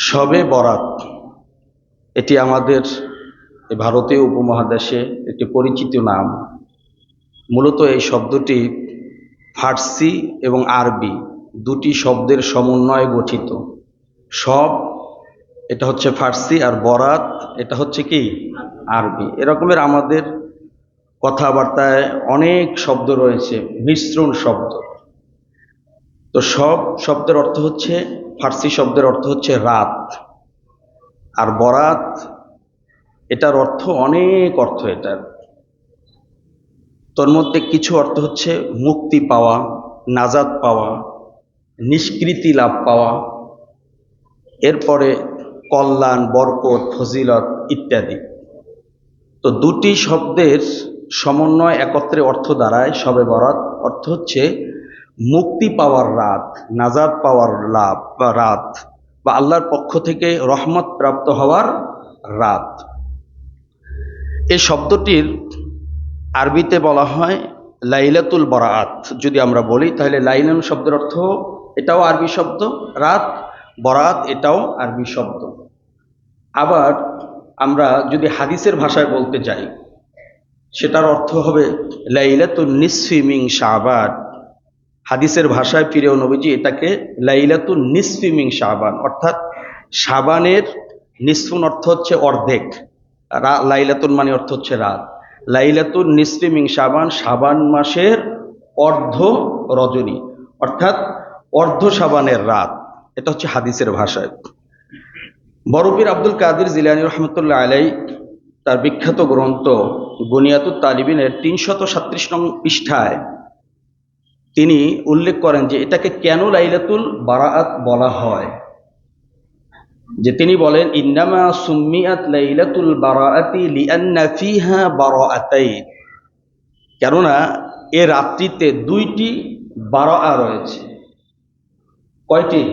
শবে বরাত এটি আমাদের ভারতীয় উপমহাদেশে একটি পরিচিত নাম। মূলত এই শব্দটি ফার্সি এবং আরবি দুটি শব্দের সমন্বয়ে গঠিত। শব এটা হচ্ছে ফার্সি আর বরাত এটা হচ্ছে কি আরবি। এরকমের আমাদের কথাবার্তায় অনেক শব্দ রয়েছে, মিশ্রণ শব্দ। তো শব শব্দের অর্থ হচ্ছে, ফার্সি শব্দের অর্থ হচ্ছে রাত, আর বরাত এটার অর্থ অনেক অর্থ। এটার তোর মধ্যে কিছু অর্থ হচ্ছে মুক্তি পাওয়া, নাজাত পাওয়া, নিষ্কৃতি লাভ পাওয়া, এরপরে কল্যাণ, বরকত, ফজিলত ইত্যাদি। তো দুটি শব্দের সমন্বয় একত্রে অর্থ দাঁড়ায় শবে বরাত। অর্থ হচ্ছে মুক্তি পাওয়ার রাত, নাজাত পাওয়ার লাভ বা রাত, বা আল্লাহর পক্ষ থেকে রহমত প্রাপ্ত হওয়ার রাত। এই শব্দটির আরবিতে বলা হয় লাইলাতুল বরাত। যদি আমরা বলি তাহলে লাইলান শব্দের অর্থ এটাও আরবি শব্দ, রাত, বরাত এটাও আরবি শব্দ। আবার আমরা যদি হাদিসের ভাষায় বলতে যাই, সেটার অর্থ হবে লাইলাতুন নিসফি মিন শাবান। হাদিসের ভাষায় প্রিয় নবীজি এটাকে লাইলাতুন নিসফি মিন শাবান, অর্থাৎ শাবানের নিসফুন অর্থ হচ্ছে অর্ধেক, লাইলাতুন মানে অর্থ হচ্ছে রাত। লাইলাতুন নিসফি মিন শাবান, শাবান মাসের অর্ধ রজনী, অর্থাৎ অর্ধ শাবানের রাত। এটা হচ্ছে হাদিসের ভাষায়। বড় পীর আব্দুল কাদের জিলানী রহমতুল্লাহ আলাই তার বিখ্যাত গ্রন্থ বুনিয়াতুত তালিবিনের ৩৩৭ নং পৃষ্ঠায় তিনি উল্লেখ করেন যে এটাকে কেন লাইলাতুল বারাআত বলা হয়। যে তিনি বলেন, ইন্নামা সুম্মিয়াত লাইলাতুল বারাআতি লিআন্না ফিহা বারাআতাইন। কেননা এ রাত্রিতে দুইটি বারাআ রয়েছে। কয়টি?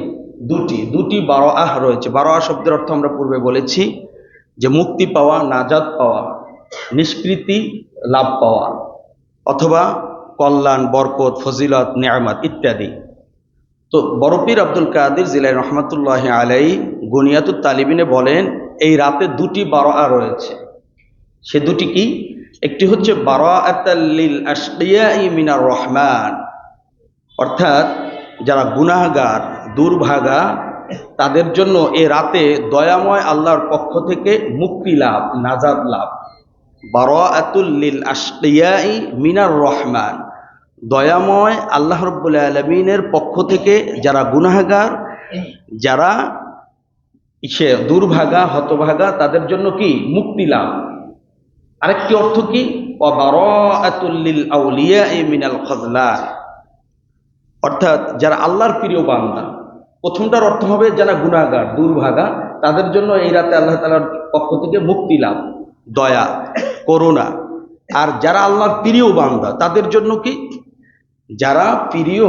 দুটি বারাআহ রয়েছে। বারাআ শব্দের অর্থ আমরা পূর্বে বলেছি যে মুক্তি পাওয়া, নাজাত পাওয়া, নিষ্কৃতি লাভ পাওয়া, অথবা কল্যাণ, বরকত, ফজিলত, নিয়ামত ইত্যাদি। তো বড় পীর আব্দুল কাদের জিলানী রহমতুল্লাহ আলাই বুনিয়াতুত তালিবিনে বলেন এই রাতে দুটি বারাআ রয়েছে। সে দুটি কি? একটি হচ্ছে বারাআতাল লিল আশকিয়াই মিনার রহমান, অর্থাৎ যারা গুনাহগার, দুর্ভাগা, তাদের জন্য এ রাতে দয়াময় আল্লাহর পক্ষ থেকে মুক্তি লাভ, নাজাত লাভ। বারাআতুল লিল আশকিয়াই মিনার রহমান, দয়াময় আল্লাহ রাব্বুল আলামিনের পক্ষ থেকে যারা গুনাহগার, যারা দুর্ভাগা, হতভাগা, তাদের জন্য কি? মুক্তি লাভ। আরেকটি অর্থ কি? ওয়া বারাআতুল লিল আউলিয়াই মিনাল খাযলান, অর্থাৎ যারা আল্লাহর প্রিয় বান্দা। প্রথমটার অর্থ হবে যারা গুনাহগার, দুর্ভাগা, তাদের জন্য এই রাতে আল্লাহ তাআলার পক্ষ থেকে মুক্তি লাভ, দয়া, করুণা। আর যারা আল্লাহর প্রিয় বান্দা তাদের জন্য কি? যারা প্রিয়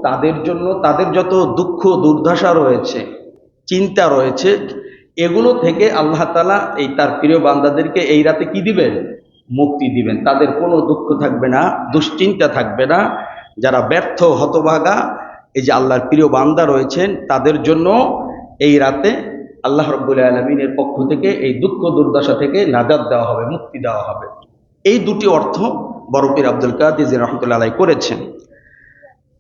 তাদের জন্য তাদের যত দুঃখ দুর্দশা রয়েছে, চিন্তা রয়েছে, এগুলো থেকে আল্লাহ তাআলা এই তার প্রিয় বান্দাদেরকে এই রাতে কি দিবেন? মুক্তি দিবেন। তাদের কোনো দুঃখ থাকবে না, দুশ্চিন্তা থাকবে না। যারা ব্যর্থ, হতভাগা, এই যে আল্লাহর প্রিয় বান্দা রয়েছেন, তাদের জন্য এই রাতে আল্লাহ রাব্বুল আলামিনের পক্ষ থেকে এই দুঃখ দুর্দশা থেকে নাজাত দেওয়া হবে, মুক্তি দেওয়া হবে। এই দুটি অর্থ বড় পীর আব্দুল কাদের জিলানী রহমতুল্লাহ আলাইহি করেছেন।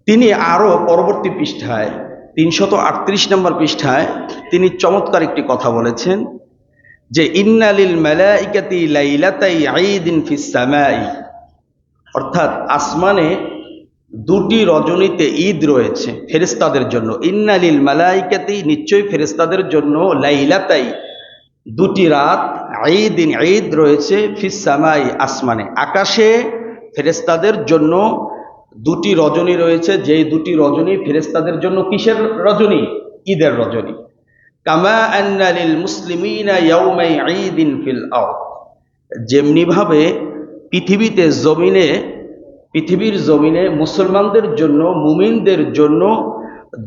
তিনি আরো পরবর্তী পৃষ্ঠায় ৩৩৮ নম্বর পৃষ্ঠায় তিনি চমৎকার একটি কথা বলেছেন যে ইন্না লিল মালাইকাতি লাইলাতাই ঈদিন ফিস সামাই, অর্থাৎ আসমানে দুটি রজনীতে ঈদ রয়েছে ফেরেশতাদের জন্য। ইন্না লিল মালাইকাতি, নিশ্চয়ই ফেরেশতাদের জন্য, লাইলাতাই দুটি রাত, ঈদিন ঈদ রয়েছে, ফিস সামাই আসমানে, আকাশে ফেরেশতাদের জন্য দুটি রজনী রয়েছে। যেই দুটি রজনী ফেরেশতাদের জন্য কিসের রজনী? ঈদের রজনী। কামা আন্না লিল মুসলিমিনা ইয়াউমাই ঈদিন ফিল আরদ, যেমনি ভাবে পৃথিবীর জমিনে মুসলমানদের জন্য, মুমিনদের জন্য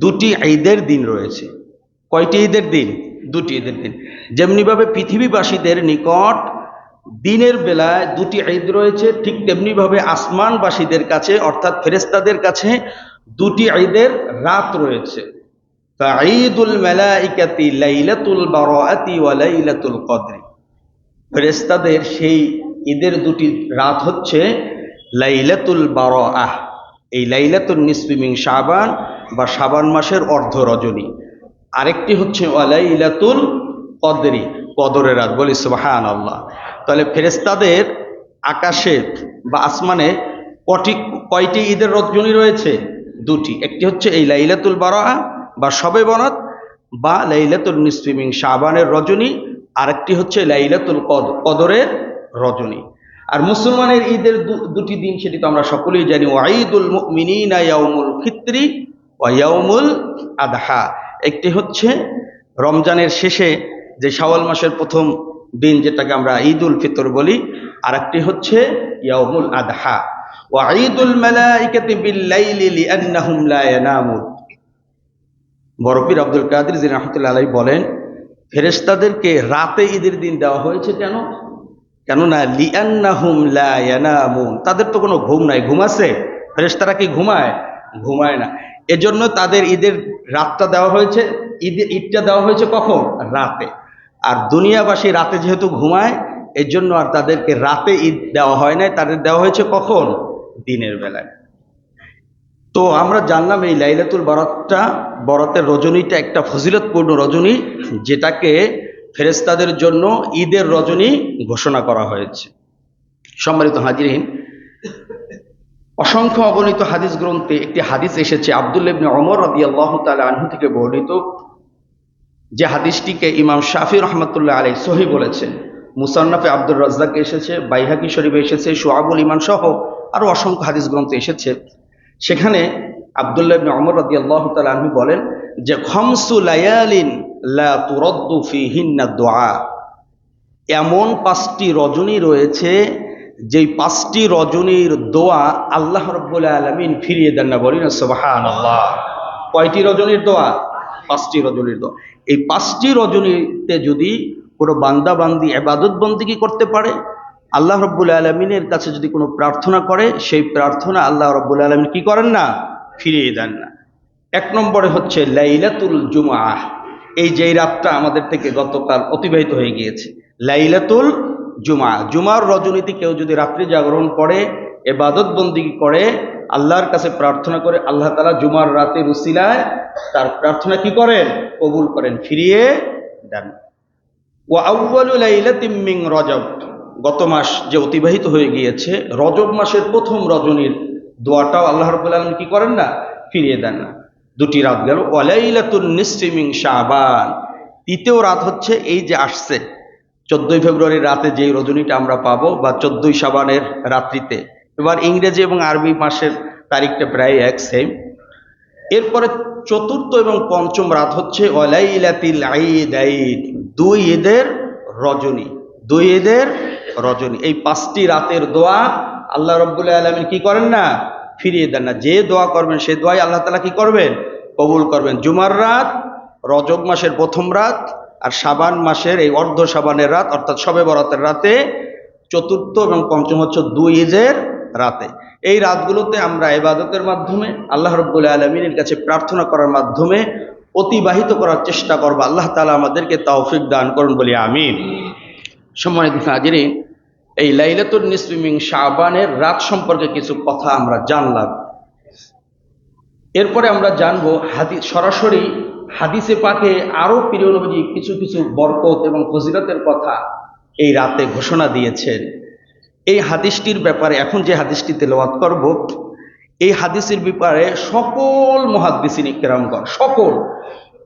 দুটি ঈদের দিন রয়েছে। কয়টি ঈদের দিন? দুটি ঈদের দিন। যেমনিভাবে পৃথিবীবাসীদের নিকট দিনের বেলায় দুটি ঈদ রয়েছে, ঠিক তেমনিভাবে আসমানবাসীদের কাছে অর্থাৎ ফেরেশতাদের কাছে দুটি ঈদের রাত রয়েছে। ফাঈদুল মালাইকাতি লাইলাতুল বারাআতি ওয়া লাইলাতুল কদরি, ফেরেশতাদের সেই ঈদের দুটি রাত হচ্ছে লাইলাতুল বারাআহ, এই লাইলাতুন নিসফি মিন শাবান বা শাবান মাসের অর্ধ রজনী, আরেকটি হচ্ছে ওয়া লাইলাতুল কদরি, কদরের রাত। বলি সুবহানাল্লাহ। তাহলে ফেরেশতাদের আকাশে বা আসমানে কয়টি ঈদের রজনী রয়েছে? দুটি। একটি হচ্ছে এই লাইলাতুল বারাআহ বা শবে বরাত বা লাইলাতুল নিসফি মিন শাবানের রজনী, আরেকটি হচ্ছে লাইলাতুল কদরের রজনী। আর মুসলমানের ঈদের দুটি দিন, সেটি তো আমরা সকলেই জানি, ওয়াঈদুল মুমিনিনা ইয়াউমুল ফিত্রি ওয়া ইয়াউমুল আদহা। একটি হচ্ছে রমজানের শেষে যে শাওয়াল মাসের প্রথম দিন, যেটাকে আমরা ঈদুল ফিতর বলি, আরেকটি হচ্ছে ইয়াউমুল আদহা। ওয়াঈদুল মালাইকাতি বিল লাইলি লিআন্নাহুম লা ইয়ানামুন। বড় পীর আব্দুল কাদের জিলানী রাহমাতুল্লাহ আলাইহি বলেন, ফেরেশতাদেরকে রাতে ঈদের দিন দেওয়া হয়েছে কেন? কেননা লিআন্নাহুম লা ইয়ানামুন, তাদের তো কোনো ঘুম নাই। ঘুম আছে? ফেরেশতারা কি ঘুমায়? ঘুমায় না। এজন্য তাদের ঈদের রাতটা দেওয়া হয়েছে, ঈদটা দেওয়া হয়েছে কখন? রাতে। আর দুনিয়াবাসী রাতে যেহেতু ঘুমায়, এর জন্য আর তাদেরকে রাতে ঈদ দেওয়া হয় নাই, তাদের দেওয়া হয়েছে কখন? দিনের বেলায়। তো আমরা জানলাম এই লাইলাতুল বারাতটা, বরাতের রজনীটা একটা ফজিলতপূর্ণ রজনী, যেটাকে ফেরেশতাদের জন্য ঈদের রজনী ঘোষণা করা হয়েছে। সম্মানিত হাজিরিন, অসংখ্য অগণিত হাদিস গ্রন্থে একটি হাদিস এসেছে আব্দুল্লাহ ইবনে ওমর রাদিয়াল্লাহু তাআলা আনহু থেকে বর্ণিত, যে হাদিসটিকে ইমাম শাফি রহমতুল্লাহ আলাইহি সহিহ বলেছেন। মুসান্নাফে আব্দুর রাজ্জাকে এসেছে, বাইহাকি শরীফে এসেছে, শুআবুল ঈমান সহ আরো অসংখ্য হাদিস গ্রন্থে এসেছে। সেখানে আব্দুল্লাহ ইবনে ওমর রাদিয়াল্লাহু তাআলা আনহু বলেন যে খামসু লায়ালিন লা তুরাদ্দু ফিহিন্না দুআ, এমন 5টি রজনী রয়েছে যেই 5টি রজনীর দোয়া আল্লাহ রাব্বুল আলামিন ফিরিয়ে দেন না। বলি না সুবহানাল্লাহ। কয়টি রজনীর দোয়া? 5টি রজনীর দোয়া। এই 5টি রজনীতে যদি কোনো বান্দা বান্দি ইবাদত বন্দেগী করতে পারে, আল্লাহ রাব্বুল আলামিনের কাছে যদি কোনো প্রার্থনা করে, সেই প্রার্থনা আল্লাহ রাব্বুল আলামিন কি করেন না? ফিরিয়ে দেন না। 1 নম্বরে হচ্ছে লাইলাতুল জুমআহ, এই যেই রাতটা আমাদের থেকে গতকাল অতিবাহিত হয়ে গিয়েছে, লাইলাতুল জুমআ। জুমার রজনীতে কেউ যদি রাত্রি জাগরণ করে, ইবাদত বন্দেগী করে, আল্লাহর কাছে প্রার্থনা করে, আল্লাহ তাআলা জুমার রাতের উসিলায় তার প্রার্থনা কি করেন? কবুল করেন, ফিরিয়ে দেন। ওয়া আউয়ালু লাইলাতিন মিন রজব, গত মাস যে অতিবাহিত হয়ে গিয়েছে, রজব মাসের প্রথম রজনীর দোয়াটাও আল্লাহ রাব্বুল আলামিন কি করেন না? ফিরিয়ে দেন না। দুটি রাত গেল। ওয়া লাইলাতুন নিসফি মিন শাবান, তৃতীয় রাত হচ্ছে এই যে আসছে 14 ফেব্রুয়ারির রাতে যে রজনীটা আমরা পাবো, বা 14 শাবানের রাত্রিতে। এবার ইংরেজি এবং আরবি মাসের তারিখটা প্রায় এক সেম। এরপরে চতুর্থ এবং পঞ্চম রাত হচ্ছে ওয়া লাইলাতিল ঈদাইন, 2 ঈদের রজনী। 2 ঈদের রজনী, এই 5টি রাতের দোয়া আল্লাহ রাব্বুল আলামিন কি করেন না? ফিরিয়ে দেন না। যে দোয়া করবেন সেই দোয়াই আল্লাহ তাআলা কি করবেন? কবুল করবেন। জুমার রাত, রজব মাসের প্রথম রাত, আর শাবান মাসের এই অর্ধ শাবানের রাত অর্থাৎ শবে বরাতের রাতে, চতুর্থ এবং পঞ্চম হচ্ছে 2 ঈদের রাতে। এই রাতগুলোতে আমরা ইবাদতের মাধ্যমে, আল্লাহ রাব্বুল আলামিনের কাছে প্রার্থনা করার মাধ্যমে অতিবাহিত করার চেষ্টা করব। আল্লাহ তাআলা আমাদেরকে তৌফিক দান করুন, বলি আমিন। সম্মানিত হাজিরিন, এই লাইলাতুন নিসফি মিন শাবানের রাত সম্পর্কে কিছু কথা আমরা জানলাম। এরপরে আমরা জানবো সরাসরি হাদিসে পাকে আরো প্রিয় নবীজি কিছু কিছু বরকত এবং ফজিলতের কথা এই রাতে ঘোষণা দিয়েছেন। এই হাদিসটির ব্যাপারে এখন যে হাদিসটি তেলাওয়াত করব, এই হাদিসের ব্যাপারে সকল মুহাদ্দিসিন ইকরামগণ, সকল,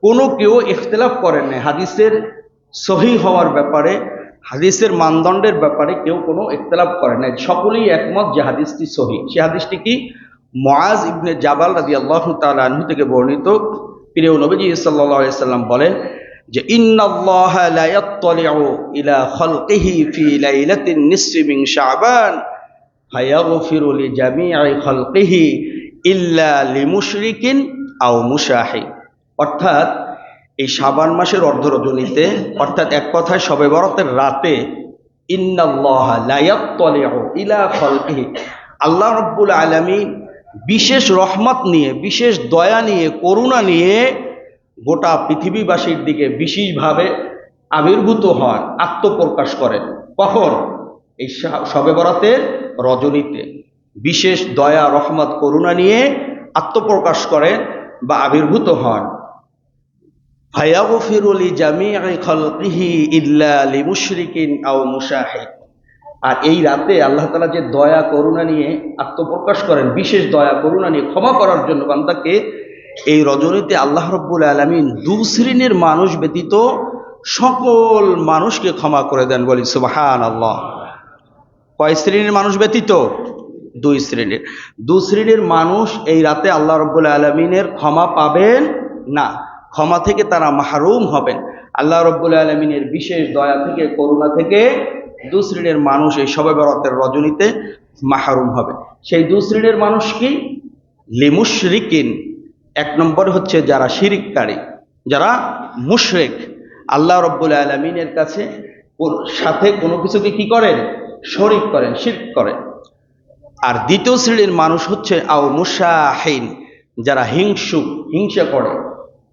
কোনো কেউ ইখতিলাফ করেন না। হাদিসের সহিহ হওয়ার ব্যাপারে, হাদিসের মানদণ্ডের ব্যাপারে কেউ কোনো ইখতিলাফ করে না। সকলেই একমত যে হাদিসটি সহিহ। সে হাদিসটি কি? মুআজ ইবনে জাবাল রাদিয়াল্লাহু তাআলা আনহু থেকে বর্ণিত। প্রিয় নবীজি সাল্লাল্লাহু আলাইহি সাল্লাম বলেন যে ইন্নাল্লাহা লা ইয়াত্তালিউ ইলা খালকিহি ফি লাইলাতিন নিসফি মিন শাবান ফায়াগফিরু লিজামিই খালকিহি ইল্লা লিমুশরিকিন আও মুশাহি। অর্থাৎ এই শাবান মাসের অর্ধ রজনীতে, অর্থাৎ এক কথায় শবে বরাতের রাতে, ইন্নাল্লাহা লা ইয়াত্তালিউ ইলা খালকিহি, আল্লাহ রাব্বুল আলামিন বিশেষ রহমত নিয়ে, বিশেষ দয়া নিয়ে, করুণা নিয়ে গোটা পৃথিবীবাসীর দিকে বিশেষভাবে আবির্ভূত হন, আত্মপ্রকাশ করেন। কখন? এই শবে বরাতের রজনীতে বিশেষ দয়া, রহমত, করুণা নিয়ে আত্মপ্রকাশ করেন বা আবির্ভূত হন। ফায়াগফিরু লিজামিই খালকিহি ইল্লা লিমুশরিকিন আও মুশাহিদ। আর এই রাতে আল্লাহ তাআলা যে দয়া করুণা নিয়ে আত্মপ্রকাশ করেন, বিশেষ দয়া করুণা নিয়ে ক্ষমা করার জন্য বান্দাকে, এই রজনীতে আল্লাহ রাব্বুল আলামিন দু শ্রেণীর মানুষ ব্যতীত সকল মানুষকে ক্ষমা করে দেন। বলি সুবহানাল্লাহ। কয় শ্রেণীর মানুষ ব্যতীত? দু শ্রেণীর মানুষ এই রাতে আল্লাহ রাব্বুল আলামিনের ক্ষমা পাবেন না, ক্ষমা থেকে তারা মাহরুম হবেন। আল্লাহ রাব্বুল আলামিনের বিশেষ দয়া থেকে, করুণা থেকে দু শ্রেণীর মানুষ এই শবে বরাতের রজনীতে মাহরুম হবে। সেই দু শ্রেণীর মানুষ কি? লিমুশরিকিন, এক নম্বর হচ্ছে যারা শিরিককারী, যারা মুশরিক, আল্লাহ রাব্বুল আলামিনের কাছে সাথে কোনো কিছুকে কি করেন? শরীক করেন, শিরক করেন। আর দ্বিতীয় শ্রেণীর মানুষ হচ্ছে আও মুশাহিন, যারা হিংসুক, হিংসা করে,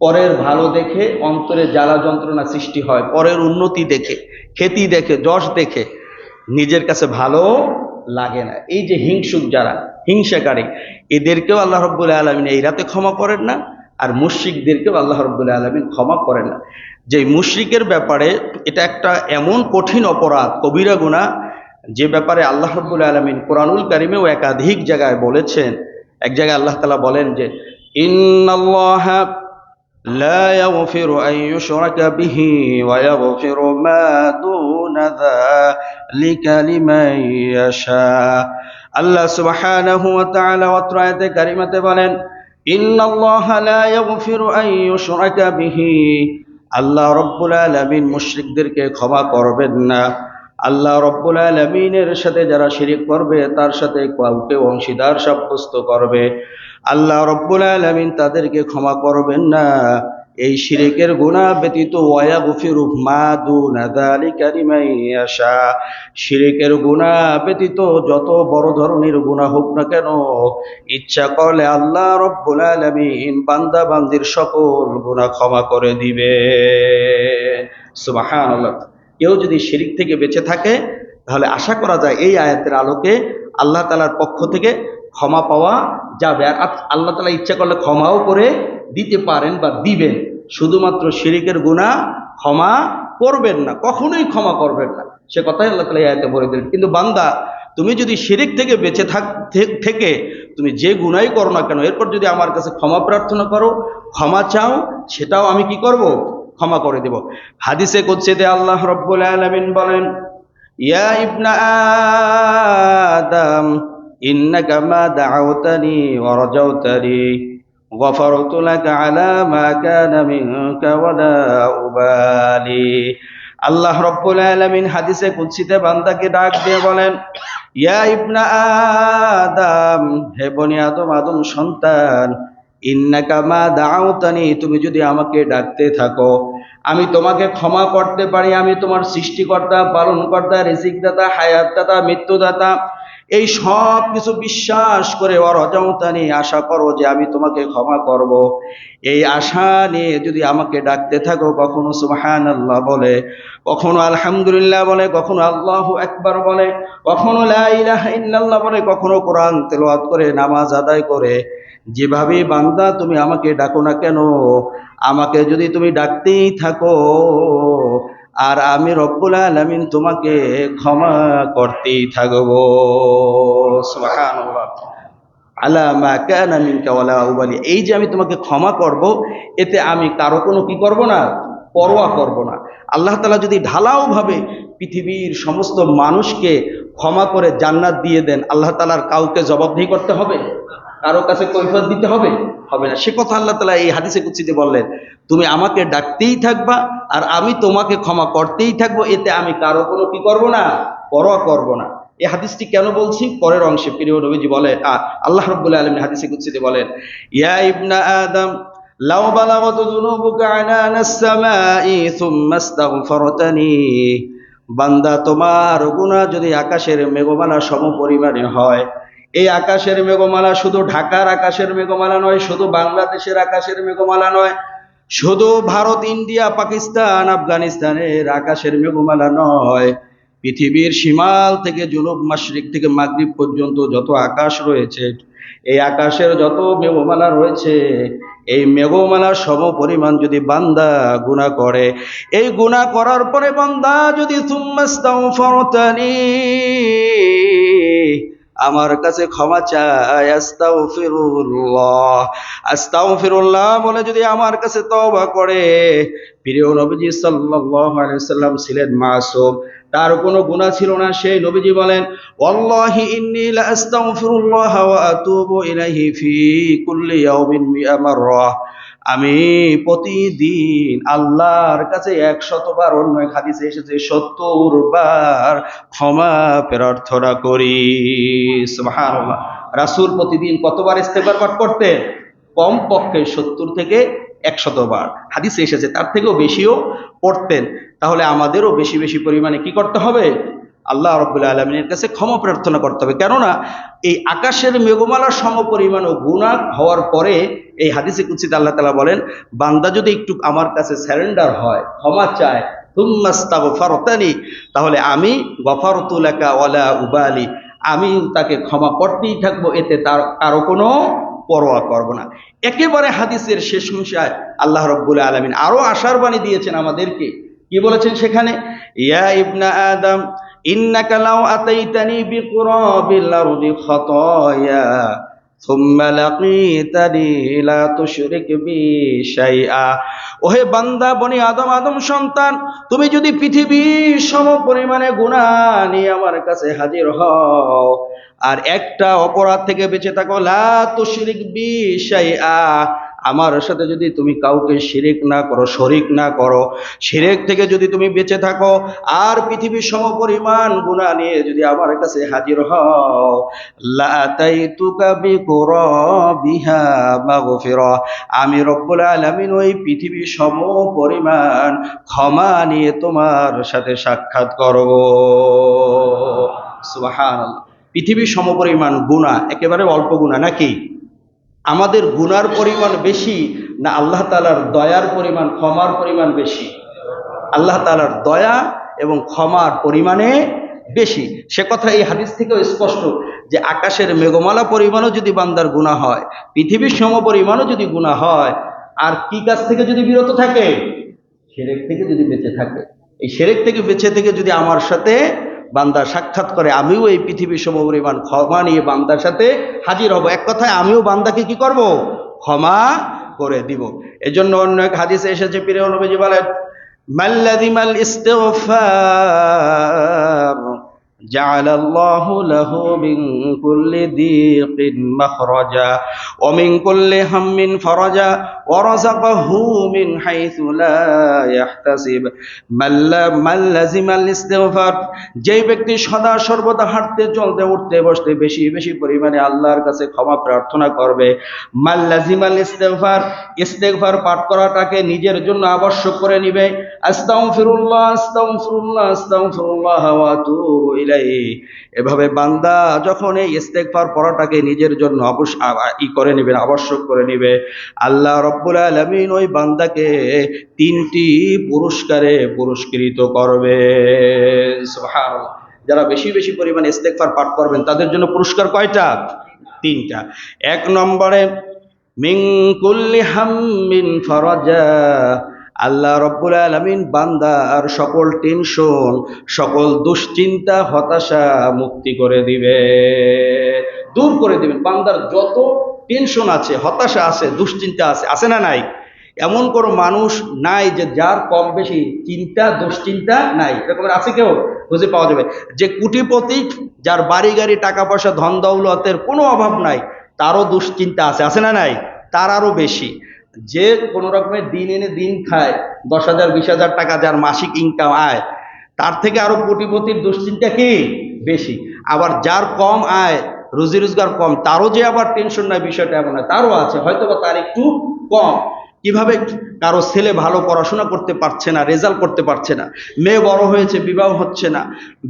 পরের ভালো দেখে অন্তরে জ্বালা যন্ত্রণা সৃষ্টি হয়, পরের উন্নতি দেখে, খ্যাতি দেখে, যশ দেখে নিজের কাছে ভালো লাগে না। এই যে হিংসুক, যারা হিংসাকারী, এদেরকেও আল্লাহ রাব্বুল আলামিন এই রাতে ক্ষমা করেন না। আর মুশরিকদেরকেও আল্লাহ রাব্বুল আলামিন ক্ষমা করেন না। যে মুশরিকের ব্যাপারে এটা একটা এমন কঠিন অপরাধ, কবিরা গুনাহ, যে ব্যাপারে আল্লাহ রাব্বুল আলামিন কোরআনুল কারীমেও একাধিক জায়গায় বলেছেন। এক জায়গায় আল্লাহ তাআলা বলেন যে ইন্নাল্লাহা লা ইয়াগফিরু আন ইউশরাকা বিহি ওয়া ইয়াগফিরু মা দুনা যালিকা লিমান ইয়াশা। আল্লাহ সুবহানাহু ওয়া তাআলা অত্র আয়াতে কারিমাতে বলেন ইন্নাল্লাহা লা ইয়াগফিরু আন ইউশরাকা বিহি, আল্লাহ রাব্বুল আলামিন মুশরিকদেরকে ক্ষমা করবেন না। আল্লাহ রাব্বুল আলামিনের সাথে যারা শিরিক করবে, তার সাথে কাউকে অংশীদার সাব্যস্ত করবে, আল্লাহ রাব্বুল আলামিন তাদেরকে ক্ষমা করবেন না। এই শিরিকের গুনাহ ব্যতীত ওয়ায়াগফিরু মা দুনা যালিকা লিমান ইয়াশা, শিরিকের গুনাহ ব্যতীত যত বড় ধরনের গুনাহ হোক না কেন, ইচ্ছা করলে আল্লাহ রাব্বুল আলামিন বান্দা বান্দির সকল গুনাহ ক্ষমা করে দিবেন। সুবহানাল্লাহ। কেউ যদি শিরিক থেকে বেঁচে থাকে, তাহলে আশা করা যায় এই আয়াতের আলোকে আল্লাহ তাআলার পক্ষ থেকে ক্ষমা পাওয়া যাবে। আর আল্লাহ তাআলা ইচ্ছা করলে ক্ষমাও করে দিতে পারেন বা দিবেন, শুধুমাত্র শিরিকের গুনাহ ক্ষমা করবেন না, কখনোই ক্ষমা করবেন না, সে কথাই আল্লাহ তাআলা এই আয়াতে বলে দিলেন। কিন্তু বান্দা, তুমি যদি শিরিক থেকে বেঁচে থেকে তুমি যে গুনাহই করো না কেন, এরপর যদি আমার কাছে ক্ষমা প্রার্থনা করো, ক্ষমা চাও, সেটাও আমি কি করব? ক্ষমা করে দেব। হাদিসে কুদসিতে আল্লাহ রাব্বুল আলামিন বলেন ইয়া ইবনা আদম ইন্নাকা মা দাআওতানি ওয়া রাজাওতানি গফারতু লাকা আলা মা কানা মিনকা ওয়া লা উবালি। আল্লাহ রাব্বুল আলামিন হাদিসে কুদসিতে বান্দাকে ডাক দিয়ে বলেন ইয়া ইবনা আদম, হে বনি আদম, আদম সন্তান, ইন্নাকা মা দাআওতানি, তুমি যদি আমাকে ডাকতে থাকো, আমি তোমাকে ক্ষমা করতে পারি। আমি তোমার সৃষ্টিকর্তা, পালনকর্তা, রিজিকদাতা, হায়াতদাতা, মৃত্যুদাতা, এই সব কিছু বিশ্বাস করে ওয়ারাজাউতানি, আশা করো যে আমি তোমাকে ক্ষমা করব। এই আশা নিয়ে যদি আমাকে ডাকতে থাকো, কখনো সুবহানাল্লাহ বলে, কখনো আলহামদুলিল্লাহ বলে, কখনো আল্লাহু আকবার বলে, কখনো লা ইলাহা ইল্লাল্লাহ বলে, কখনো কোরআন তেলাওয়াত করে, নামাজ আদায় করে, যেভাবে বান্দা তুমি আমাকে ডাকো না কেন, আমাকে যদি তুমি ডাকতেই থাকো, আর আমি রব্বুল আলামিন তোমাকে ক্ষমা করতেই থাকবো। সুবহানাল্লাহ। আলা মা কানা মিনকা ওয়ালা উবালি, এই যে আমি তোমাকে ক্ষমা করব, এতে আমি কারো কোনো কি করব না? পরোয়া করব না। আল্লাহ তাআলা যদি ঢালাওভাবে পৃথিবীর সমস্ত মানুষকে ক্ষমা করে জান্নাত দিয়ে দেন, আল্লাহ তাআলার কাউকে জবাবদিহি করতে হবে? কারো কাছে কৈফিয়ত দিতে হবে? হবে না। সে কথা আল্লাহ তাআলা এই হাদিসে কুদসিতে বললেন, তুমি আমাকে ডাকতেই থাকবা আর আমি তোমাকে ক্ষমা করতেই থাকবো, এতে আমি কারো কোনো কি করব না? পরোয়া করব না। এই হাদিসটি কেন বলছি? পরের অংশে প্রিয় নবীজি বলে, আল্লাহ রাব্বুল আলামিন হাদিসে কুদসিতে বলেন ইয়া ইবনা আদম লাউ বালাগাত যুনুবুকা আনানাস সামাই সুম্মা আস্তাগফারতানি, বান্দা, তোমার গুনাহ যদি আকাশের মেঘমালা সমপরিমাণে হয়, এই আকাশের মেঘমালা শুধু ঢাকার আকাশের মেঘমালা নয়, শুধু বাংলাদেশের আকাশের মেঘমালা নয়, শুধু ভারত, ইন্ডিয়া, পাকিস্তান, আফগানিস্তানের আকাশের মেঘমালা নয়, পৃথিবীর শিমাল থেকে জুনুব, মাশরিক থেকে মাগরিব পর্যন্ত যত আকাশ রয়েছে, এই আকাশের যত মেঘমালা রয়েছে, এই মেঘমালার সম পরিমাণ যদি বান্দা গুনাহ করে, এই গুনাহ করার পরে বান্দা যদি সুম্মাস্তাগফারতানি, আমার কাছে ক্ষমা চায়, আস্তাগফিরুল্লাহ, আস্তাগফিরুল্লাহ বলে যদি আমার কাছে তওবা করে, প্রিয় নবীজি সাল্লাল্লাহু আলাইহি ওয়াসাল্লাম ছিলেন মাসুম, তার কোনো গুনাহ ছিল না। সেই নবীজি বলেন, ওয়াল্লাহি ইন্নী লা আস্তাগফিরুল্লাহ ওয়া আতুবু ইলাইহি ফি কুল্লি ইয়াউমিন মিআ মাররা, আমি প্রতিদিন আল্লাহর কাছে 100 বার, অন্য এক হাদিসে এসেছে 70 বার ক্ষমা প্রার্থনা করি। সুবহানাল্লাহ। রাসূল প্রতিদিন কতবার ইস্তেগফার পাঠ করতেন? কমপক্ষে 70 থেকে 100 বার, হাদিসে এসেছে তার থেকেও বেশিও পড়তেন। তাহলে আমাদেরও বেশি বেশি পরিমাণে কি করতে হবে? আল্লাহ রাব্বুল আলামিনের কাছে ক্ষমা প্রার্থনা করতে হবে। কেননা এই আকাশের মেঘমালার সম পরিমাণ গুনাহ হওয়ার পরে এই হাদিসে কুদসিতে আল্লাহ তাআলা বলেন, বান্দা যদি একটু আমার কাছে সারেন্ডার হয়, ক্ষমা চায়, তুম্মাস্তাগফারতানি, তাহলে আমি গফারতু লাকা ওয়ালা উবালি, আমি তাকে ক্ষমা করতেই থাকবো, এতে তার কারো কোনো পরোয়া করব না। একেবারে হাদিসের শেষ অংশে আল্লাহ রাব্বুল আলামিন আরো আশার বাণী দিয়েছেন আমাদেরকে। কি বলেছেন সেখানে? ইয়া ইবনা আদম ইন্নাকা লাউ আতাইতানি বিকুরাবিল আরদি খাতায়া সুম্মা লাকিতানি লা তুশরিক বি শাইআ, ওহে বান্দা, বনি আদম, আদম সন্তান, তুমি যদি পৃথিবীর সম পরিমাণে গুনাহ নিয়ে আমার কাছে হাজির হও, আর একটা অপরাধ থেকে বেঁচে থাকো, লা তুশরিক বি শাইআ, আমার সাথে যদি তুমি কাউকে শিরিক না করো, শরিক না করো, শিরিক থেকে যদি তুমি বেঁচে থাকো, আর পৃথিবীর সমপরিমাণ গুনাহ নিয়ে যদি আমার কাছে হাজির হও, লা আতাইতুকা বিকুরাবিহা মাগফিরা, আমি রব্বুল আলামিন ওই পৃথিবীর সমপরিমাণ ক্ষমা নিয়ে তোমার সাথে সাক্ষাৎ করব। সুবহানাল্লাহ। পৃথিবীর সমপরিমাণ গুনাহ একেবারে অল্প গুনাহ নাকি? আমাদের গুনার পরিমাণ বেশি না আল্লাহ তাআলার দয়ার পরিমাণ, ক্ষমার পরিমাণ বেশি? আল্লাহ তাআলার দয়া এবং ক্ষমার পরিমাণে বেশি। সে কথা এই হাদিস থেকেও স্পষ্ট যে আকাশের মেঘমালা পরিমাণও যদি বান্দার গুনাহ হয়, পৃথিবীর সম পরিমাণও যদি গুনাহ হয়, আর কি কাজ থেকে যদি বিরত থাকে? শিরক থেকে যদি বেঁচে থাকে, এই শিরক থেকে বেঁচে থেকে যদি আমার সাথে বান্দা সাক্ষাৎ করে, আমিও এই পৃথিবীর সমপরিমাণ ক্ষমা নিয়ে বান্দার সাথে হাজির হব। এক কথায় আমিও বান্দাকে কি করব? ক্ষমা করে দিব। এজন্য অন্য এক হাদিসে এসেছে, প্রিয় নবীজি বলেন, মাল্লাযিমাল ইস্তিগফার জাআলাল্লাহু লাহু মিন কুল্লি দীকিন মাখরাজা ওয়া মিন কুল্লি হাম্মিন ফারাজা ওয়া রাযাকাহু মিন হাইসু লা ইয়াহতাসিব। মাল্লাযিমাল ইস্তিগফার, যেই ব্যক্তি সদা সর্বদা হাঁটতে, চলতে, উঠতে, বসতে বেশি বেশি পরিমাণে আল্লাহর কাছে ক্ষমা প্রার্থনা করবে। মাল্লাযিমাল ইস্তিগফার, ইস্তিগফার পাঠ করাটাকে নিজের জন্য আবশ্যক করে নিবে। আস্তাগফিরুল্লাহ, আস্তাগফিরুল্লাহ, আস্তাগফিরুল্লাহ ওয়া আতুবু ইলাইহি। এভাবে বান্দা যখন এই ইস্তিগফার পড়াটাকে নিজের জন্য করে নেবে, আবশ্যক করে নেবে, আল্লাহ রাব্বুল আলামিন ওই বান্দাকে 3টি পুরস্কারে পুরস্কৃত করবে। সুবহানাল্লাহ। যারা বেশি বেশি পরিমাণে ইস্তিগফার পাঠ করবেন তাদের জন্য পুরস্কার কয়টা? 3টা। 1 নম্বরে মিন কুল্লি হাম্মিন ফারাজা, আল্লাহ রাব্বুল আলামিন বান্দার সকল টেনশন, সকল দুশ্চিন্তা, হতাশা মুক্তি করে দিবে, দূর করে দিবেন। বান্দার যত টেনশন আছে, হতাশা আছে, দুশ্চিন্তা আছে, আছে না নাই? এমন কোনো মানুষ নাই যে যার কম বেশি চিন্তা, দুশ্চিন্তা নাই। এরকম আছে কেউ? খুঁজে পাওয়া যাবে। যে কোটিপতি, যার বাড়ি গাড়ি, টাকা পয়সা, ধন দৌলতের কোনো অভাব নাই, তারও দুশ্চিন্তা আছে, আছে না নাই? তার আরো বেশি। যে কোনো রকমের দিন এনে দিন খায়, 10,000 20,000 টাকা যার মাসিক ইনকাম আয়, তার থেকে আরো কোটিপতির দুশ্চিন্তা কি বেশি। আবার যার কম আয়, রুজি রোজগার কম, তারও যে আবার টেনশন নাই বিষয়টা এমন না, তারও আছে, হয়তো বা তার একটু কম। কিভাবে কারো ছেলে ভালো পড়াশোনা করতে পারছে না, রেজাল্ট করতে পারছে না, মেয়ে বড় হয়েছে বিবাহ হচ্ছে না,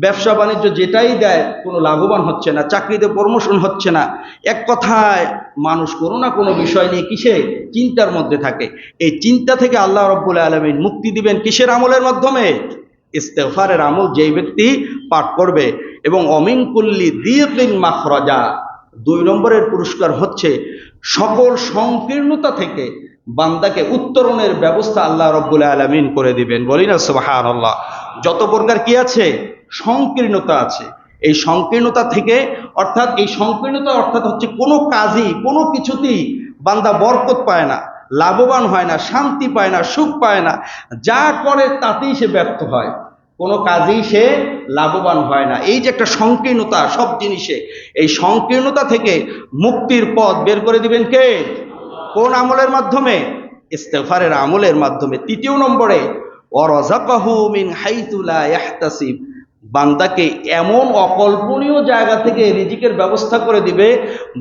ব্যবসা বাণিজ্য যেটাই দেয় কোনো লাভবান হচ্ছে না, চাকরিতে প্রমোশন হচ্ছে না, এক কথায় মানুষ কোনো না কোনো বিষয় নিয়ে কিসে চিন্তার মধ্যে থাকে। এই চিন্তা থেকে আল্লাহ রাব্বুল আলামিন মুক্তি দিবেন কিসের আমলের মাধ্যমে? ইস্তেগফারের আমল যেই ব্যক্তি পাঠ করবে। এবং অমিন কুল্লি দিকিন মাখরাজা, 2 নম্বরের পুরস্কার হচ্ছে সকল সংকীর্ণতা থেকে বান্দাকে উত্তরণের ব্যবস্থা আল্লাহ রাব্বুল আলামিন করে দিবেন। বলি না সুবহানাল্লাহ। যত প্রকার কি আছে সংকীর্ণতা আছে, এই সংকীর্ণতা থেকে অর্থাৎ এই সংকীর্ণতা অর্থাৎ হচ্ছে কোনো কাজই কোনো কিছুতেই বান্দা বরকত পায় না, লাভবান হয় না, শান্তি পায় না, সুখ পায় না, যা করে তাতেই সে ব্যর্থ হয়, কোনো কাজেই সে লাভবান হয় না। এই যে একটা সংকীর্ণতা সব জিনিসে, এই সংকীর্ণতা থেকে মুক্তির পথ বের করে দিবেন কে? কোন আমলের মাধ্যমে? ইস্তেগফারের আমলের মাধ্যমে। 3 নম্বরে ওয়ারাযাকাহু মিন হাইতু লা ইয়াহতাসিব, বান্দাকে এমন অকল্পনীয় জায়গা থেকে রিজিকের ব্যবস্থা করে দিবে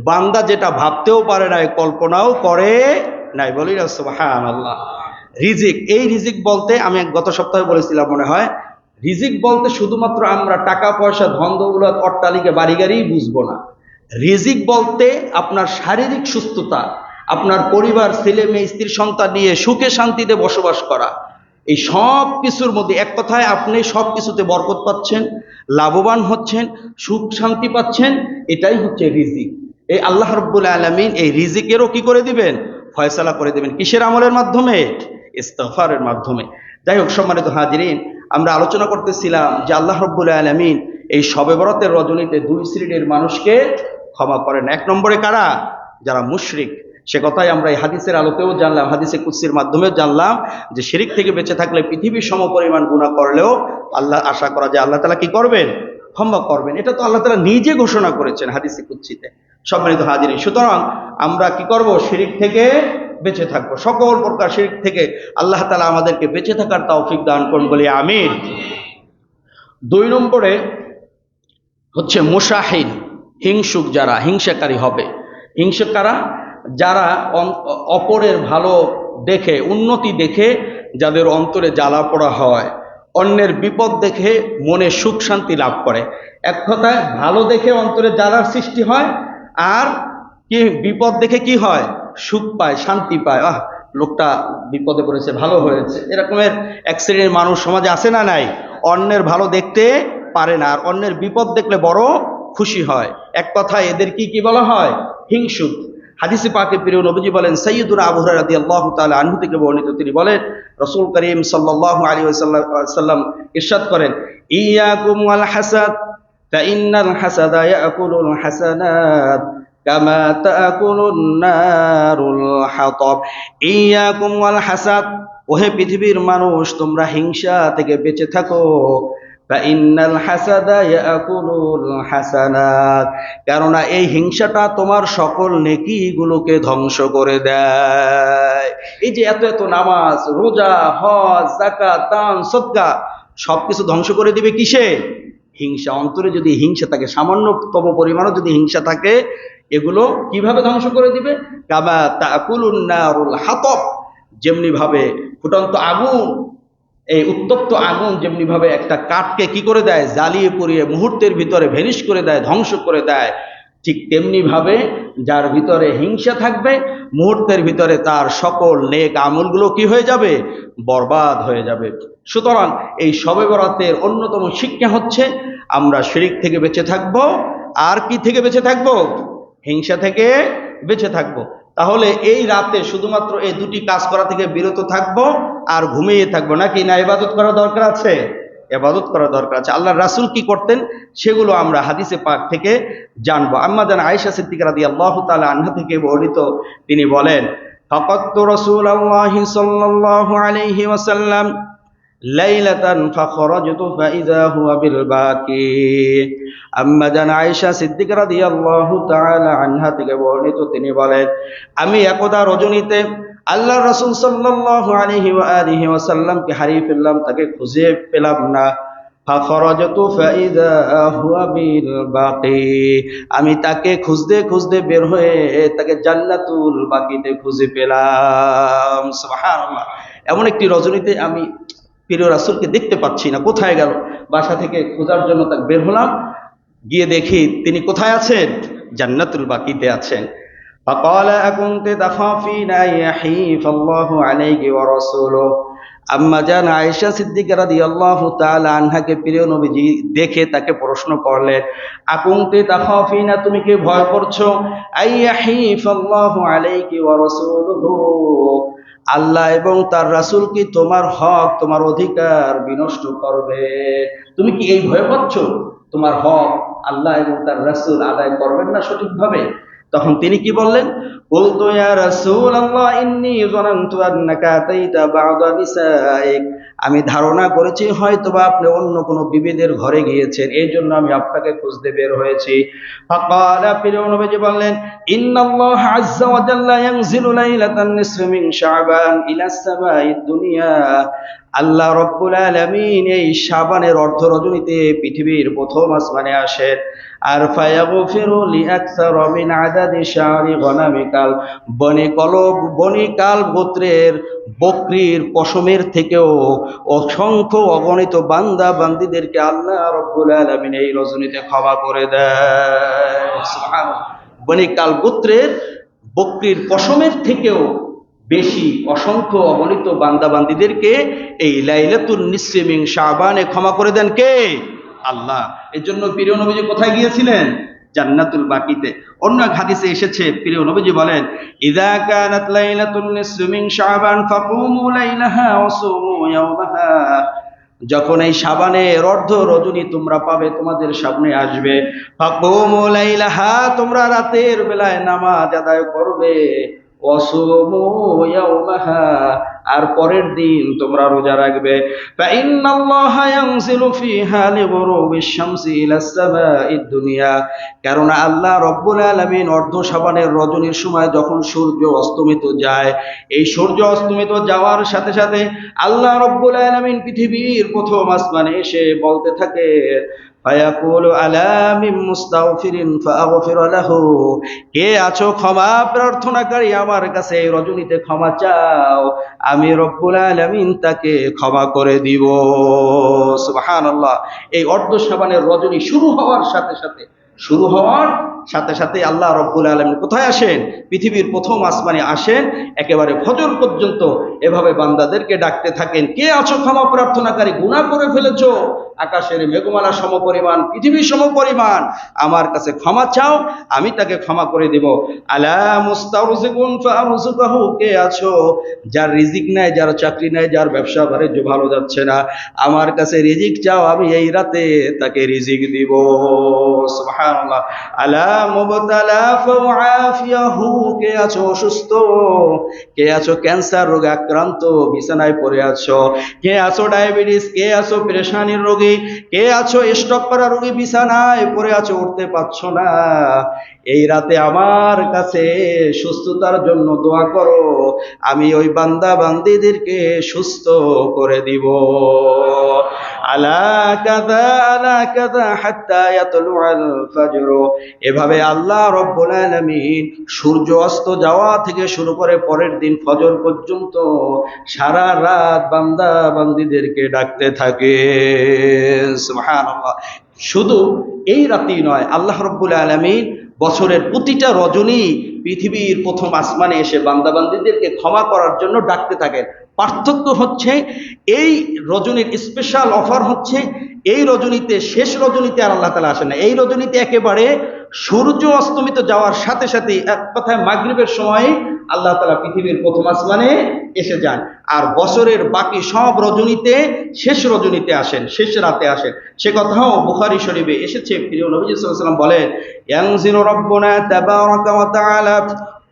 বান্দা যেটা ভাবতেও পারে নাই, কল্পনাও করে নাই। বলি না সুবহানাল্লাহ। রিজিক, এই রিজিক বলতে আমি গত সপ্তাহে বলেছিলাম মনে হয়, রিজিক বলতে শুধুমাত্র আমরা টাকা পয়সা ধন দৌলত অট্টালিকা বাড়ি গাড়ি বুঝবো না। রিজিক বলতে আপনার শারীরিক সুস্থতা, আপনার পরিবার ছেলে মেয়ে স্ত্রী সন্তান নিয়ে সুখে শান্তিতে বসবাস করা, এই সব কিছুর মধ্যে এক কথায় আপনি সব কিছুতে বরকত পাচ্ছেন, লাভবান হচ্ছেন, সুখ শান্তি পাচ্ছেন, এটাই হচ্ছে রিজিক। এই আল্লাহ রাব্বুল আলামিন এই রিজিকেরও কি করে দিবেন? ফয়সালা করে দিবেন কিসের আমলের মাধ্যমে? ইস্তিগফারের মাধ্যমে। যাই হোক সম্মানিত হাজিরিন, আমরা আলোচনা করতেছিলাম যে আল্লাহ রাব্বুল আলামিন এই শবে বরাতের রজনীতে 2 শ্রেণীর মানুষকে ক্ষমা করেন। 1 নম্বরে কারা? যারা মুশরিক। সে কথাই আমরা এই হাদিসের আলোকেও জানলাম, হাদিসে কুদসির মাধ্যমেও জানলাম যে শিরিক থেকে বেঁচে থাকলে পৃথিবীর সমপরিমাণ গুনাহ করলেও আল্লাহ আশা করা যায় আল্লাহ তাআলা কি করবেন? ক্ষমা করবেন। এটা তো আল্লাহ তাআলা নিজে ঘোষণা করেছেন হাদিসে কুদসিতে। সম্মানিত হাজিরিন, সুতরাং আমরা কি করব? শিরিক থেকে বেঁচে থাকবো, সকল প্রকার শিরিক থেকে আল্লাহ তাআলা আমাদেরকে বেঁচে থাকার তৌফিক দান করুন, বলি আমিন। 2 নম্বরে হচ্ছে মুশাহিন, হিংসুক যারা, হিংসাকারী হবে। হিংসুক কারা? যারা অপরের ভালো দেখে, উন্নতি দেখে যাদের অন্তরে জ্বালা পোড়া হয়, অন্যের বিপদ দেখে মনে সুখ শান্তি লাভ করে। এক কথায় ভালো দেখে অন্তরে জ্বালার সৃষ্টি হয়, আর কি বিপদ দেখে কি হয়? সুখ পায়, শান্তি পায়। লোকটা বিপদে পড়েছে, ভালো হয়েছে। এরকমের এক শ্রেণীর মানুষ সমাজে আছে না নাই? অন্যের ভালো দেখতে পারে না, আর অন্যের বিপদ দেখলে বড় খুশি হয়। এক কথায় এদের কি বলা হয়? হিংসুক। হাদিসে পাকে প্রিয় নবীজি বলেন, সাইয়্যিদুনা আবু হুরায়রা রাদিয়াল্লাহু তাআলা আনহু থেকে বর্ণিত, তিনি বলেন রাসূল করিম সাল্লাল্লাহু আলাইহি ওয়াসাল্লাম ইরশাদ করেন, ইয়াকুম ওয়াল হাসাদ ফাইন্নাল হাসাদা ইয়াকুলুল হাসানাত কামা তাকুলুন নারুল হাতাব। ইয়াকুম ওয়াল হাসাদ, ওহে পৃথিবীর মানুষ তোমরা হিংসা থেকে বেঁচে থাকো। ফাইন্নাল হাসাদা ইয়াকুলুল হাসানাত, কেননা এই হিংসাটা তোমার সকল নেকিগুলোকে ধ্বংস করে দেয়। এই যে এত এত নামাজ, রোজা, হজ, যাকাত, দান, সদকা সবকিছু ধ্বংস করে দিবে কিসে? হিংসা। অন্তরে যদি হিংসা থাকে, সামান্যতম পরিমাণও যদি হিংসা থাকে, এগুলো কিভাবে ধ্বংস করে দিবে? কামা তাকুলুন নারুল হাতাব, যেমনি ভাবে ফুটন্ত আগুন, এই উত্তপ্ত আগুন যেমনি ভাবে একটা কাঠকে কি করে দেয়? জ্বালিয়ে পুড়িয়ে মুহূর্তের ভিতরে ভেনিশ করে দেয়, ধ্বংস করে দেয়, ঠিক তেমনি ভাবে যার ভিতরে হিংসা থাকবে মুহূর্তের ভিতরে তার সকল নেক আমলগুলো কি হয়ে যাবে? বরবাদ হয়ে যাবে। সুতরাং এই শবে বরাতের অন্যতম শিক্ষা হচ্ছে আমরা শিরক থেকে বেঁচে থাকবো। আর কি থেকে বেঁচে থাকবো? হিংসা থেকে বেঁচে থাকবো। তাহলে এই রাতে শুধুমাত্র এই 2টি কাজ করা থেকে বিরত থাকবো আর ঘুমিয়ে থাকবো নাকি? না ইবাদত করা দরকার আছে? ইবাদত করা দরকার আছে। আল্লাহর রাসূল কি করতেন সেগুলো আমরা হাদিসে পাক থেকে জানবো। আম্মা জান আয়েশা সিদ্দিকা রাদিয়াল্লাহু তাআলা আনহা থেকে বর্ণিত, তিনি বলেন, ফাকাততু রাসূলুল্লাহি সাল্লাল্লাহু আলাইহি ওয়াসাল্লাম লাইলাতান ফাখরাজতু ফাইযা হুয়া বিল বাকি। আম্মা জান আয়েশা সিদ্দিকা রাদিয়াল্লাহু তাআলা আনহা থেকে বর্ণিত, তিনি বলেন, আমি একদা রজনীতে আল্লাহর রাসূল সাল্লাল্লাহু আলাইহি ওয়া আলিহি ওয়াসাল্লামকে হারিয়ে ফেললাম, তাকে খুঁজে পেলাম না। ফাখরাজতু ফাইযা হুয়া বিল বাকি, আমি তাকে খুঁজতে খুঁজতে বের হয়ে তাকে জান্নাতুল বাকিতে খুঁজে পেলাম। সুবহানাল্লাহ। এমন একটি রজনীতে আমি প্রিয় রাসূলকে দেখতে পাচ্ছি না, কোথায় গেল? বাসা থেকে খোঁজার জন্য তাকে বের হলাম, গিয়ে দেখি তিনি কোথায় আছেন? জান্নাতুল বাকিতে আছেন। فقال أكنت تخافين أن يحيف الله عليك ورسوله। আম্মা জান আয়েশা সিদ্দিকা রাদিয়াল্লাহু তাআলা আনহাকে প্রিয় নবীজি দেখে তাকে প্রশ্ন করলেন, আকুনতে তাখাফিনা, তুমি কি ভয় করছো? আইয়াহিফাল্লাহু আলাইকি ওয়া রাসূলুহু, আল্লাহ এবং তার রাসূল কি তোমার হক, তোমার অধিকার বিনষ্ট করবে? তুমি কি এই ভয় পাচ্ছ তোমার হক আল্লাহ এবং তার রাসূল আদায় করবেন না সঠিকভাবে? তখন তিনি কি বললেন? কুলতু ইয়া রাসূলাল্লাহ ইন্নী যানানতু আন্নাকা আতাইতা বা'দা নিসাইক, আমি ধারণা করেছি হয়তোবা আপনি অন্য কোনো বিবিদের ঘরে গিয়েছেন, এই জন্য আমি আপনাকে খুঁজতে বের হয়েছি। ফাকালা, প্রিয় নবীজি বললেন, ইন্নাল্লাহ আযজা ওয়া জাল্লা ইয়ানজিলু লাইলাতান নিসফি মিন শাবান ইলা সামাঈদ দুনিয়া, আল্লাহ রব্বুল আলামিন এই শাবানের অর্ধ রজনীতে পৃথিবীর প্রথম আসমানে আসেন। আর ফায়াগফিরু লিআকসার মিন আদাদি শারি গনামিকাল, বনিকাল গোত্রের বকরির পশমের থেকেও অসংখ্য অগণিত বান্দা বান্দীদেরকে আল্লাহ রব্বুল আলামিন এই রজনীতে ক্ষমা করে দেয়। সুবহানাল্লাহ। বনিকাল গোত্রের বকরির পশমের থেকেও বেশি অসংখ্য অগণিত বান্দা বান্দীদেরকে এই লাইলাতুন নিসফি মিন শাবানে ক্ষমা করে দেন কে? আল্লাহ। এর জন্য প্রিয় নবীজি কোথায় গিয়েছিলেন? জান্নাতুল বাকিতে। অন্য এক হাদিসে এসেছে, প্রিয় নবীজি বলেন, ইযা কানাত লাইলাতুন নিসফি মিন শাবান ফাকুমু লাইলাহা ওয়া সুমু ইয়াওমাহা, যখন এই শাবানের অর্ধ রজনী তোমরা পাবে, তোমাদের সামনে আসবে, ফাকুমু লাইলাহা, তোমরা রাতের বেলায় নামাজ আদায় করবে, ওয়াসুমু ইয়াওমাহা, আর পরের দিন তোমরা রোজা রাখবে। ফাইন্নাল্লাহা ইয়ানজিলু ফিহা লিগুরুবিশ শামসি ইলাস সামাঈদ দুনিয়া, কারণ আল্লাহ রব্বুল আলামিন অর্ধ শাবানের রজনীর সময় যখন সূর্য অস্তমিত যায়, এই সূর্য অস্তমিত যাওয়ার সাথে সাথে আল্লাহ রব্বুল আলামিন পৃথিবীর প্রথম আসমানে এসে বলতে থাকে, ফায়াকুলু আলা মিন মুস্তাগফিরিন ফাআগফির লাহু, কে আছো ক্ষমা প্রার্থনাকারী, আমার কাছে এই রজনীতে ক্ষমা চাও, আমি রব্বুল আলামিন তাকে ক্ষমা করে দিব। সুবহানাল্লাহ। এই অর্ধ শাবানের রজনী শুরু হওয়ার সাথে সাথে আল্লাহ রব্বুল আলামিন কোথায় আসেন? পৃথিবীর প্রথম আসমানে আসেন, একেবারে ফজর পর্যন্ত এভাবে বান্দাদেরকে ডাকতে থাকেন, কে আছো ক্ষমা প্রার্থনাকারী, গুনাহ করে ফেলেছো আকাশের মেঘমালা সমপরিমাণ, পৃথিবীর সমপরিমাণ, আমার কাছে ক্ষমা চাও, আমি তাকে ক্ষমা করে দিব। আলা মুস্তারজিকুন ফারজুকাহু, কে আছো যার রিজিক নাই, যার চাকরি নাই, যার ব্যবসা বাণিজ্য ভালো যাচ্ছে না, আমার কাছে রিজিক চাও, আমি এই রাতে তাকে রিজিক দিব। সুবহানাল্লাহ। আলা মুবতালা ফাআফিয়াহু, কে আছো অসুস্থ, কে আছো ক্যান্সার রোগে আক্রান্ত, বিছানায় পড়ে আছো, কে আছো ডায়াবেটিস, কে আছো পেরেশানির রোগী, কে আছো স্ট্রোক করা রোগী, বিছানায় পড়ে আছো, উঠতে পারছো না, এই রাতে আমার কাছে সুস্থতার জন্য দোয়া করো, আমি ওই বান্দা বান্দীদেরকে সুস্থ করে দিব। আলা কাযা হাত্তা ইয়াতলুআল ফাজর, এভাবে আল্লাহ রব্বুল আলামিন সূর্য অস্ত যাওয়া থেকে শুরু করে পরের দিন ফজর পর্যন্ত সারা রাত বান্দা বান্দীদেরকে ডাকতে থাকে। সুবহানাল্লাহ। শুধু এই রাতেই নয়, আল্লাহ রব্বুল আলামিন বছরের প্রতিটা রজনী পৃথিবীর প্রথম আসমানে এসে বান্দা বান্দীদেরকে ক্ষমা করার জন্য ডাকতে থাকেন। পার্থক্য হচ্ছে, এই রজনীর স্পেশাল অফার হচ্ছে, এই রজনীতে, শেষ রজনীতে আর আল্লাহ তাআলা আসেন না, এই রজনীতে একেবারে সূর্য অস্তমিত যাওয়ার সাথে সাথে, এক কথায় মাগরিবের সময় আল্লাহ তাআলা পৃথিবীর প্রথম আসমানে এসে যান, আর বছরের বাকি সব রজনীতে শেষ রজনীতে আসেন, শেষ রাতে আসেন। সে কথাও বুখারী শরীফে এসেছে, প্রিয় নবী সাল্লাল্লাহু আলাইহি ওয়াসাল্লাম বলেন, ইয়ানজিলু রাব্বুনা তাবারাকা ওয়া তাআলা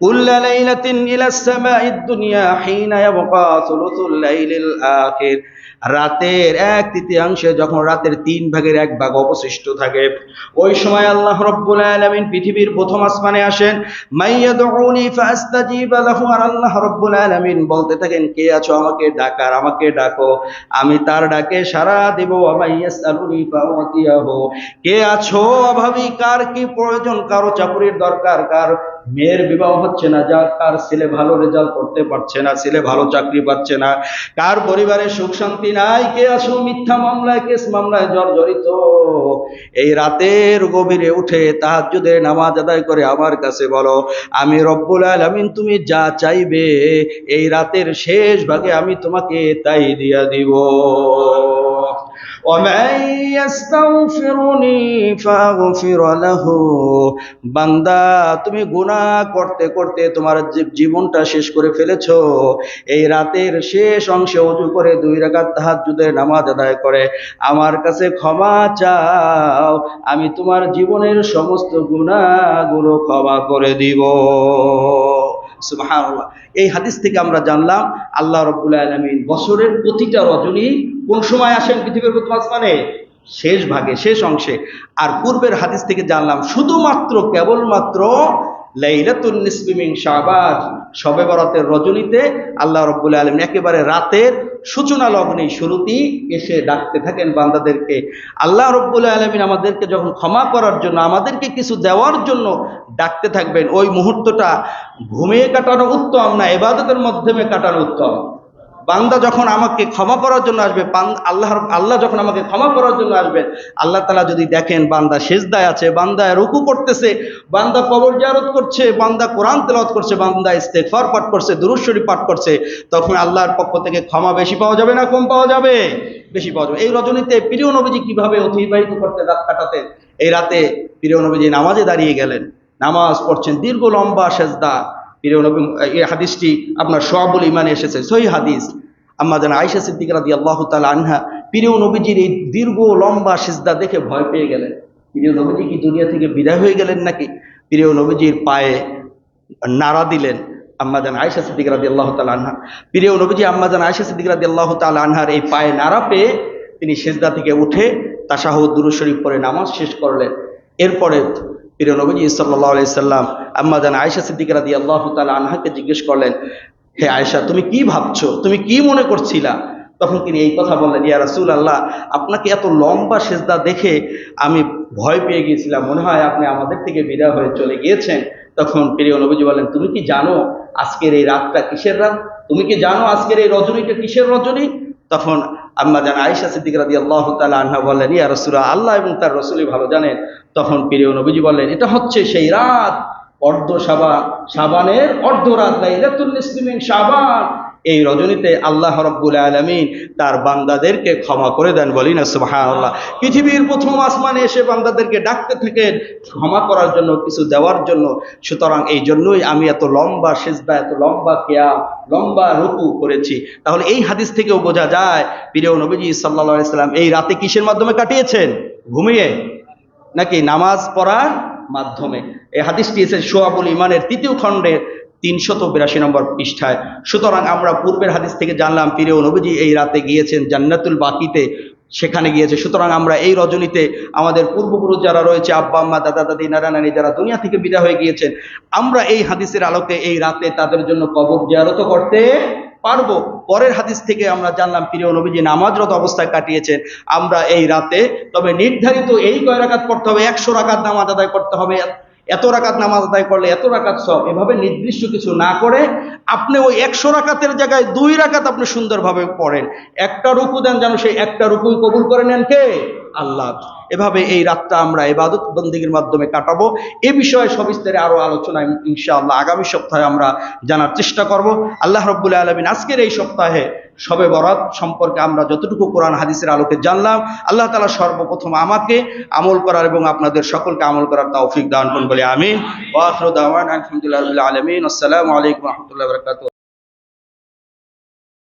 কুল্লা লাইলাতিন ইলাস সামাঈদ দুনিয়া হিনা ইয়াবকা সুলুসুল লাইলিল আখির, রাতের 1/3 যখন রাতের 3/1 অবশিষ্ট থাকে, ওই সময় আল্লাহ রাব্বুল আলামিন পৃথিবীর প্রথম আসমানে আসেন। মাইয়াদউনি ফাস্তাজিবা লাহু, আর আল্লাহ রাব্বুল আলামিন বলতে থাকেন, কে আছো আমাকে ডাকার, আমাকে ডাকো, আমি তার ডাকে সাড়া দেব। ওয়া মাইয়াসআলুনি ফাউতিয়াহু, কে আছো অভাবী, কার কি প্রয়োজন, কারো চাকরির দরকার, কার মেয়ের বিবাহ হচ্ছে না, যা কার ছেলে ভালো রেজাল্ট করতে পারছে না, ছেলে ভালো চাকরি পাচ্ছে না, কার পরিবারে সুখ শান্তি নাই, কে আছো মিথ্যা মামলায় কেস মামলায় জর্জরিত, এই রাতের গভীরে উঠে তাহাজ্জুদের নামাজ আদায় করে আমার কাছে বলো, আমি রব্বুল আলামিন তুমি যা চাইবে এই রাতের শেষ ভাগে আমি তোমাকে তাই দিয়া দিব। ومن يستغفرني فاغفر له, বান্দা তুমি গুনাহ করতে করতে তোমার জীবনটা শেষ করে ফেলেছো, এই রাতের শেষ অংশে ওযু করে 2 রাকাত তাহাজ্জুদের নামাজ আদায় করে আমার কাছে ক্ষমা চাও, আমি তোমার জীবনের সমস্ত গুনাহগুলো ক্ষমা করে দিব। সুবহানাল্লাহ। এই হাদিস থেকে আমরা জানলাম আল্লাহ রাব্বুল আলামিন বছরের প্রতিটা রজনী কোন সময় আসেন পৃথিবীর প্রথম আসমানে? শেষ ভাগে, শেষ অংশে। আর পূর্বের হাদিস থেকে জানলাম শুধুমাত্র কেবলমাত্র লাইলাতুন নিসফি মিন শাবান, শবে বরাতের রজনীতে আল্লাহ রাব্বুল আলামিন একেবারে রাতের সূচনা লগ্নে শুরুতেই এসে ডাকতে থাকেন বান্দাদেরকে। আল্লাহ রাব্বুল আলামিন আমাদেরকে যখন ক্ষমা করার জন্য, আমাদেরকে কিছু দেওয়ার জন্য ডাকতে থাকবেন, ওই মুহূর্তটা ঘুমিয়ে কাটানো উত্তম না ইবাদতের মাধ্যমে কাটানো উত্তম। বান্দা যখন আমাকে ক্ষমা করার জন্য আসবে, আল্লাহ যখন আমাকে ক্ষমা করার জন্য আসবেন, আল্লাহ তাআলা যদি দেখেন বান্দা সিজদায় আছে, বান্দা রুকু করতেছে, বান্দা কবর জিয়ারত করছে, বান্দা কোরআন তেলাওয়াত করছে, বান্দা ইস্তেগফার পাঠ করছে, দুরূদ শরীফ পাঠ করছে, তখন আল্লাহর পক্ষ থেকে ক্ষমা বেশি পাওয়া যাবে না কম পাওয়া যাবে? বেশি পাওয়া যাবে। এই রজনীতে প্রিয় নবীজি কিভাবে অতিবাহিত করতে রাত কাটাতেন? এই রাতে প্রিয় নবীজি নামাজে দাঁড়িয়ে গেলেন, নামাজ পড়ছেন, দীর্ঘ লম্বা সেজদা। প্রিয় নবী, এই হাদিসটি আপনার শুআবুল ঈমানে এসেছে, সহিহ হাদিস। আম্মা জান আয়েশা সিদ্দিকা রাদিয়াল্লাহু তাআলা আনহা প্রিয় নবীজির এই দীর্ঘ লম্বা সিজদা দেখে ভয় পেয়ে গেলেন। প্রিয় নবীজি কি দুনিয়া থেকে বিদায় হয়ে গেলেন নাকি? প্রিয় নবীজির পায়ে নাড়া দিলেন আম্মা জান আয়েশা সিদ্দিকা রাদিয়াল্লাহু তাআলা আনহা। প্রিয় নবীজি আম্মা জান আয়েশা সিদ্দিকা রাদিয়াল্লাহু তাআলা আনহার এই পায়ে নাড়া পেয়ে তিনি সিজদা থেকে উঠে তাশাহুদ দুরূদ শরীফ পড়ে নামাজ শেষ করলেন। এরপরে প্রিয় নবীজি সাল্লাল্লাহু আলাইহি সাল্লাম আম্মা জান আয়েশা সিদ্দিকা রাদিয়াল্লাহু তাআলা আনহাকে জিজ্ঞেস করলেন, হে আয়েশা, তুমি কি ভাবছো, তুমি কি মনে করছিলা? তখন তিনি এই কথা বললেন, ইয়া রাসূলুল্লাহ, আপনাকে এত লম্বা সিজদা দেখে আমি ভয় পেয়ে গিয়েছিলাম, মনে হয় আপনি আমাদের থেকে বিদায় হয়ে চলে গিয়েছেন। তখন প্রিয় নবীজি বলেন, তুমি কি জানো আজকের এই রাতটা কিসের রাত? তুমি কি জানো আজকের এই রজনীটা কিসের রজনী? তখন আম্মা জান আয়েশা সিদ্দিকা রাদিয়াল্লাহু তাআলা আনহা বললেন, ইয়া রাসূলুল্লাহ, আল্লাহ এবং তার রাসূলই ভালো জানেন। তখন প্রিয় নবীজি বললেন, এটা হচ্ছে সেই রাত, অর্ধ শাবানের অর্ধ রাত, লাইলাতুন নিসফি মিন শাবান। এই রজনীতে আল্লাহ রাব্বুল আলামিন তার বান্দাদেরকে ক্ষমা করে দেন, বলি না সুবহানাল্লাহ। পৃথিবীর প্রথম আসমানে এসে বান্দাদেরকে ডাকতে থাকেন ক্ষমা করার জন্য, কিছু দেওয়ার জন্য। সুতরাং এই জন্যই আমি এত লম্বা সিজদা, এত লম্বা কিয়াম, লম্বা রুকু করেছি। তাহলে এই হাদিস থেকেও বোঝা যায় প্রিয় নবীজি সাল্লাল্লাহু আলাইহি সাল্লাম এই রাতে কিসের মাধ্যমে কাটিয়েছেন? ঘুমিয়ে নাকি নামাজ পড়ার মাধ্যমে? এই হাদিসটি এসেছে শুআবুল ঈমানের 3য় খণ্ডের 382 নম্বর পৃষ্ঠায়। সুতরাং আমরা পূর্বের হাদিস থেকে জানলাম প্রিয় নবীজি এই রাতে গিয়েছেন জান্নাতুল বাকিতে, সেখানে গিয়েছে। সুতরাং আমরা এই রজনীতে আমাদের পূর্বপুরুষ যারা রয়েছে, আব্বা আম্মা, দাদা দাদি, নানা নানি, যারা দুনিয়া থেকে বিদায় হয়ে গিয়েছেন, আমরা এই হাদিসের আলোকে এই রাতে তাদের জন্য কবর জিয়ারত করতে পারবো। পরের হাদিস থেকে আমরা জানলাম প্রিয় নবীজি নামাজরত অবস্থায় কাটিয়েছেন আমরা এই রাতে। তবে নির্ধারিত এই কয় রাকাত পড়তে হবে, 100 রাকাত নামাজ আদায় করতে হবে, এত রাকাত নামাজ আদায় করলে এত রাকাত সব, এভাবে নির্দিষ্ট কিছু না করে আপনি ওই 100 রাকাতের জায়গায় 2 রাকাত আপনি সুন্দরভাবে পড়েন, একটা রুকু দেন, যেন সেই একটা রুকুই কবুল করে নেন কে? আল্লাহ। এভাবে এই রাতটা আমরা ইবাদত বন্দেগীর মাধ্যমে কাটাবো। এ বিষয়ে সবিস্তারে আরো আলোচনা ইনশাআল্লাহ আগামী সপ্তাহে আমরা জানার চেষ্টা করব। আল্লাহ রাব্বুল আলামিন আজকের এই সপ্তাহে শবে বরাত সম্পর্কে আমরা যতটুকু কোরআন হাদিসের আলোকে জানলাম, আল্লাহ তাআলা সর্বপ্রথম আমাকে আমল করার এবং আপনাদের সকলকে আমল করার তৌফিক দান করুন বলে আমিন। ওয়া আখিরু দাওয়ানা আলহামদুলিল্লাহি রাব্বিল আলামিন। আসসালামু আলাইকুম ওয়া রাহমাতুল্লাহি ওয়া বারাকাতুহু।